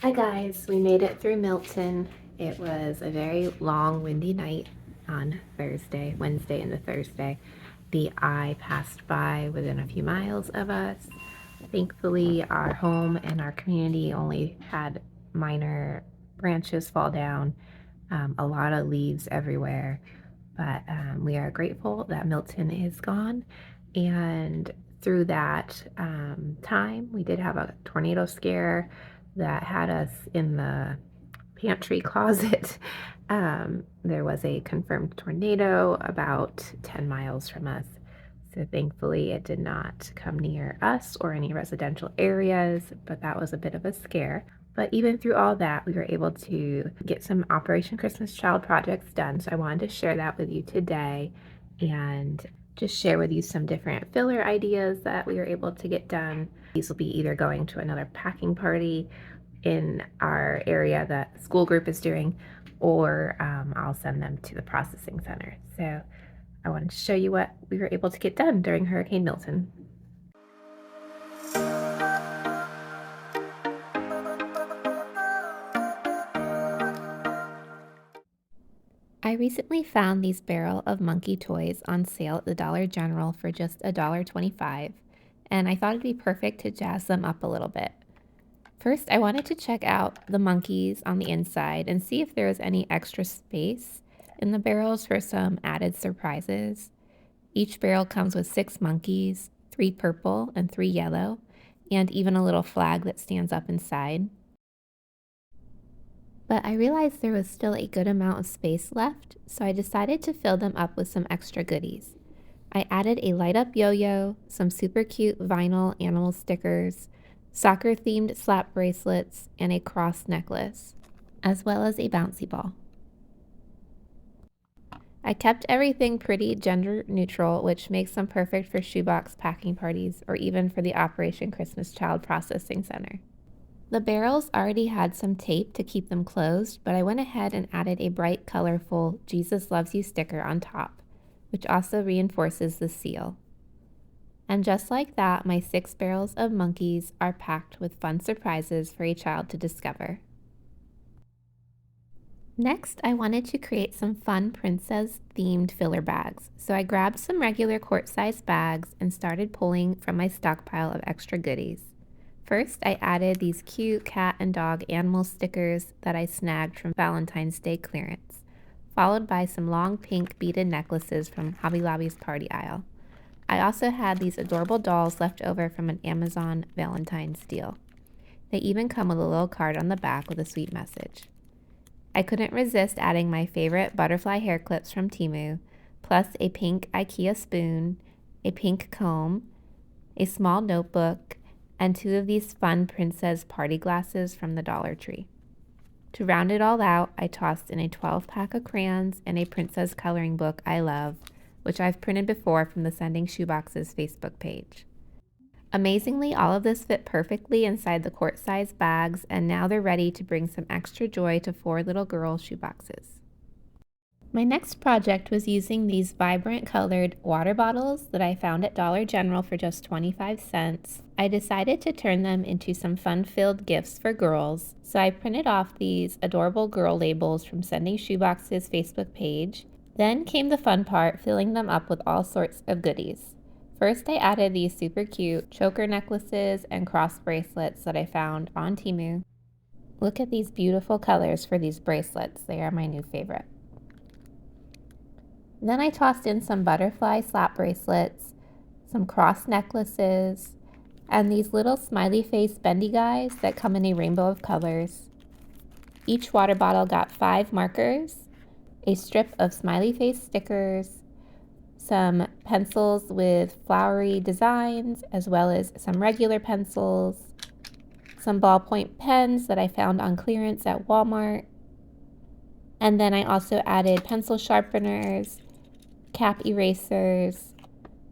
Hi guys, we made it through Milton. It was a very long, windy night on Wednesday into Thursday. The eye passed by within a few miles of us. Thankfully, our home and our community only had minor branches fall down, a lot of leaves everywhere. But we are grateful that Milton is gone. And through that time, we did have a tornado scare that had us in the pantry closet. There was a confirmed tornado about 10 miles from us. So thankfully, it did not come near us or any residential areas, but that was a bit of a scare. But even through all that, we were able to get some Operation Christmas Child projects done. So I wanted to share that with you today and just share with you some different filler ideas that we were able to get done. These will be either going to another packing party in our area that school group is doing, or I'll send them to the processing center. So I wanted to show you what we were able to get done during Hurricane Milton. I recently found these barrel of monkey toys on sale at the Dollar General for just $1.25, and I thought it'd be perfect to jazz them up a little bit. First, I wanted to check out the monkeys on the inside and see if there was any extra space in the barrels for some added surprises. Each barrel comes with 6 monkeys, 3 purple and 3 yellow, and even a little flag that stands up inside. But I realized there was still a good amount of space left, so I decided to fill them up with some extra goodies. I added a light up yo-yo, some super cute vinyl animal stickers, soccer themed slap bracelets, and a cross necklace, as well as a bouncy ball. I kept everything pretty gender neutral, which makes them perfect for shoebox packing parties or even for the Operation Christmas Child Processing Center. The barrels already had some tape to keep them closed, but I went ahead and added a bright, colorful Jesus Loves You sticker on top, which also reinforces the seal. And just like that, my 6 barrels of monkeys are packed with fun surprises for a child to discover. Next, I wanted to create some fun princess-themed filler bags, so I grabbed some regular quart-sized bags and started pulling from my stockpile of extra goodies. First, I added these cute cat and dog animal stickers that I snagged from Valentine's Day clearance, followed by some long pink beaded necklaces from Hobby Lobby's party aisle. I also had these adorable dolls left over from an Amazon Valentine's deal. They even come with a little card on the back with a sweet message. I couldn't resist adding my favorite butterfly hair clips from Temu, plus a pink IKEA spoon, a pink comb, a small notebook, and 2 of these fun princess party glasses from the Dollar Tree. To round it all out, I tossed in a 12-pack of crayons and a princess coloring book I love, which I've printed before from the Sending Shoeboxes Facebook page. Amazingly, all of this fit perfectly inside the quart-sized bags, and now they're ready to bring some extra joy to 4 little girl shoeboxes. My next project was using these vibrant colored water bottles that I found at Dollar General for just 25 cents. I decided to turn them into some fun-filled gifts for girls, so I printed off these adorable girl labels from Sending Shoebox's Facebook page. Then came the fun part, filling them up with all sorts of goodies. First, I added these super cute choker necklaces and cross bracelets that I found on Temu. Look at these beautiful colors for these bracelets. They are my new favorite. Then I tossed in some butterfly slap bracelets, some cross necklaces, and these little smiley face bendy guys that come in a rainbow of colors. Each water bottle got 5 markers, a strip of smiley face stickers, some pencils with flowery designs, as well as some regular pencils, some ballpoint pens that I found on clearance at Walmart, and then I also added pencil sharpeners, cap erasers,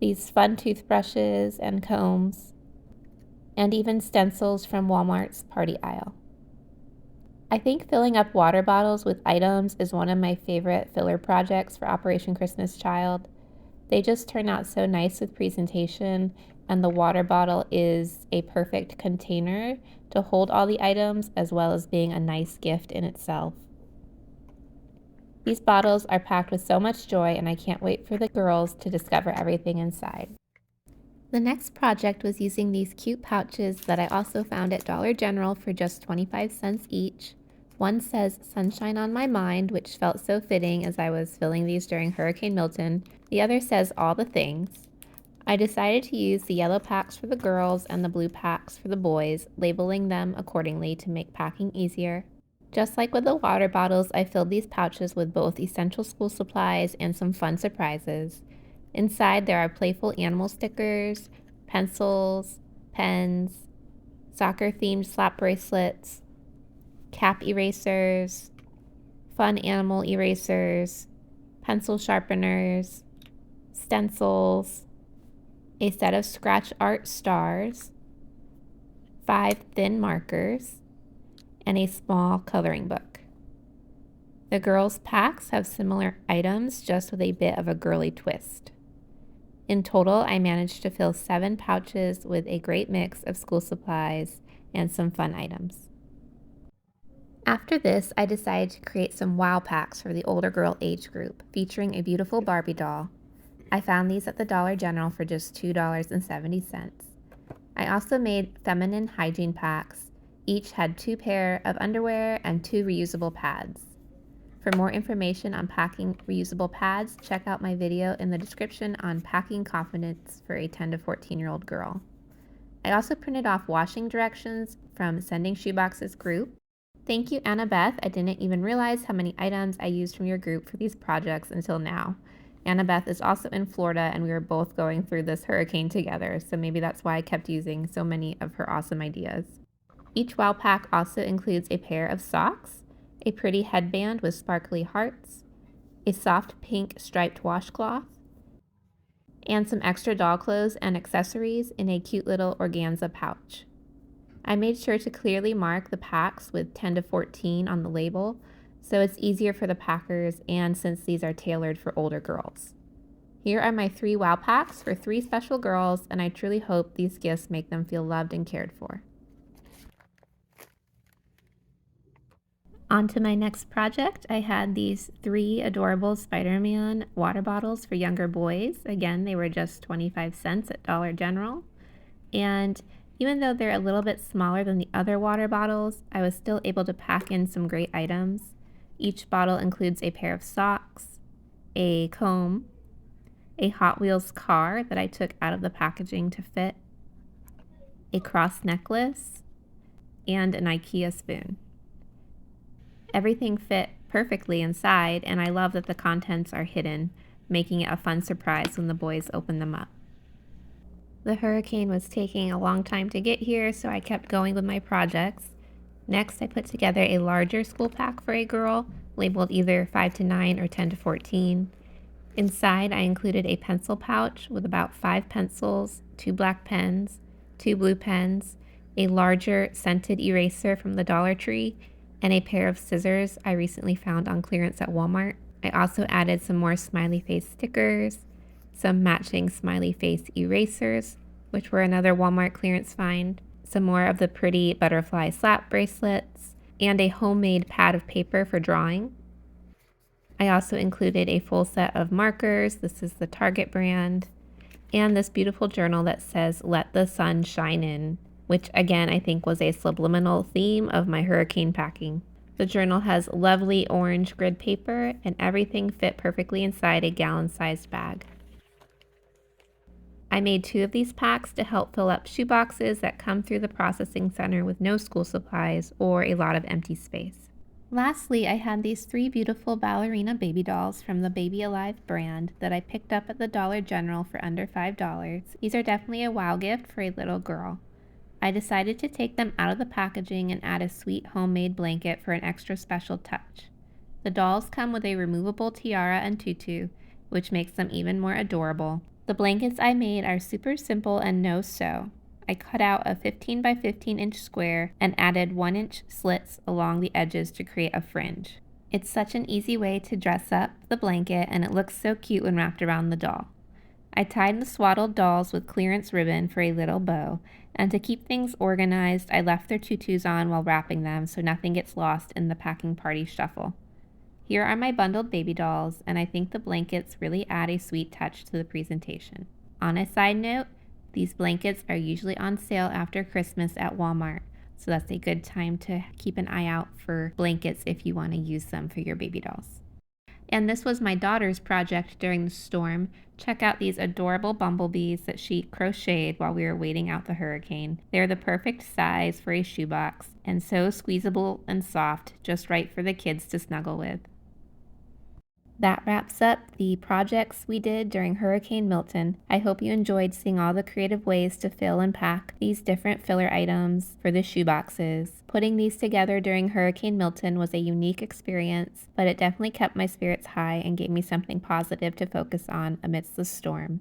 these fun toothbrushes and combs, and even stencils from Walmart's party aisle. I think filling up water bottles with items is one of my favorite filler projects for Operation Christmas Child. They just turn out so nice with presentation, and the water bottle is a perfect container to hold all the items as well as being a nice gift in itself. These bottles are packed with so much joy, and I can't wait for the girls to discover everything inside. The next project was using these cute pouches that I also found at Dollar General for just 25 cents each. One says "Sunshine on My Mind," which felt so fitting as I was filling these during Hurricane Milton. The other says "All the Things." I decided to use the yellow packs for the girls and the blue packs for the boys, labeling them accordingly to make packing easier. Just like with the water bottles, I filled these pouches with both essential school supplies and some fun surprises. Inside there are playful animal stickers, pencils, pens, soccer-themed slap bracelets, cap erasers, fun animal erasers, pencil sharpeners, stencils, a set of scratch art stars, 5 thin markers, and a small coloring book. The girls' packs have similar items, just with a bit of a girly twist. In total, I managed to fill 7 pouches with a great mix of school supplies and some fun items. After this, I decided to create some wow packs for the older girl age group, featuring a beautiful Barbie doll. I found these at the Dollar General for just $2.70. I also made feminine hygiene packs. Each had 2 pair of underwear and 2 reusable pads. For more information on packing reusable pads, check out my video in the description on packing confidence for a 10 to 14-year-old girl. I also printed off washing directions from Sending Shoebox's group. Thank you, Annabeth. I didn't even realize how many items I used from your group for these projects until now. Annabeth is also in Florida, and we were both going through this hurricane together, so maybe that's why I kept using so many of her awesome ideas. Each wow pack also includes a pair of socks, a pretty headband with sparkly hearts, a soft pink striped washcloth, and some extra doll clothes and accessories in a cute little organza pouch. I made sure to clearly mark the packs with 10 to 14 on the label, so it's easier for the packers and since these are tailored for older girls. Here are my 3 wow packs for 3 special girls, and I truly hope these gifts make them feel loved and cared for. On to my next project. I had these 3 adorable Spider-Man water bottles for younger boys. Again, they were just 25 cents at Dollar General. And even though they're a little bit smaller than the other water bottles, I was still able to pack in some great items. Each bottle includes a pair of socks, a comb, a Hot Wheels car that I took out of the packaging to fit, a cross necklace, and an IKEA spoon. Everything fit perfectly inside, and I love that the contents are hidden, making it a fun surprise when the boys open them up. The hurricane was taking a long time to get here, so I kept going with my projects. Next, I put together a larger school pack for a girl, labeled either 5 to 9 or 10 to 14. Inside, I included a pencil pouch with about 5 pencils, 2 black pens, 2 blue pens, a larger scented eraser from the Dollar Tree, and a pair of scissors I recently found on clearance at Walmart. I also added some more smiley face stickers, some matching smiley face erasers, which were another Walmart clearance find, some more of the pretty butterfly slap bracelets, and a homemade pad of paper for drawing. I also included a full set of markers. This is the Target brand, and this beautiful journal that says "Let the Sun Shine In," which again I think was a subliminal theme of my hurricane packing. The journal has lovely orange grid paper, and everything fit perfectly inside a gallon-sized bag. I made 2 of these packs to help fill up shoe boxes that come through the processing center with no school supplies or a lot of empty space. Lastly, I had these 3 beautiful Ballerina baby dolls from the Baby Alive brand that I picked up at the Dollar General for under $5. These are definitely a wow gift for a little girl. I decided to take them out of the packaging and add a sweet homemade blanket for an extra special touch. The dolls come with a removable tiara and tutu, which makes them even more adorable. The blankets I made are super simple and no sew. I cut out a 15 by 15 inch square and added 1-inch slits along the edges to create a fringe. It's such an easy way to dress up the blanket, and it looks so cute when wrapped around the doll. I tied the swaddled dolls with clearance ribbon for a little bow, and to keep things organized, I left their tutus on while wrapping them so nothing gets lost in the packing party shuffle. Here are my bundled baby dolls, and I think the blankets really add a sweet touch to the presentation. On a side note, these blankets are usually on sale after Christmas at Walmart, so that's a good time to keep an eye out for blankets if you want to use them for your baby dolls. And this was my daughter's project during the storm. Check out these adorable bumblebees that she crocheted while we were waiting out the hurricane. They're the perfect size for a shoebox and so squeezable and soft, just right for the kids to snuggle with. That wraps up the projects we did during Hurricane Milton. I hope you enjoyed seeing all the creative ways to fill and pack these different filler items for the shoeboxes. Putting these together during Hurricane Milton was a unique experience, but it definitely kept my spirits high and gave me something positive to focus on amidst the storm.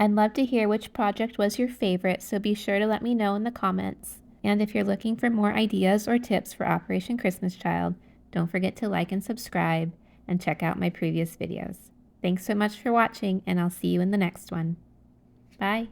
I'd love to hear which project was your favorite, so be sure to let me know in the comments. And if you're looking for more ideas or tips for Operation Christmas Child, don't forget to like and subscribe and check out my previous videos. Thanks so much for watching, and I'll see you in the next one. Bye!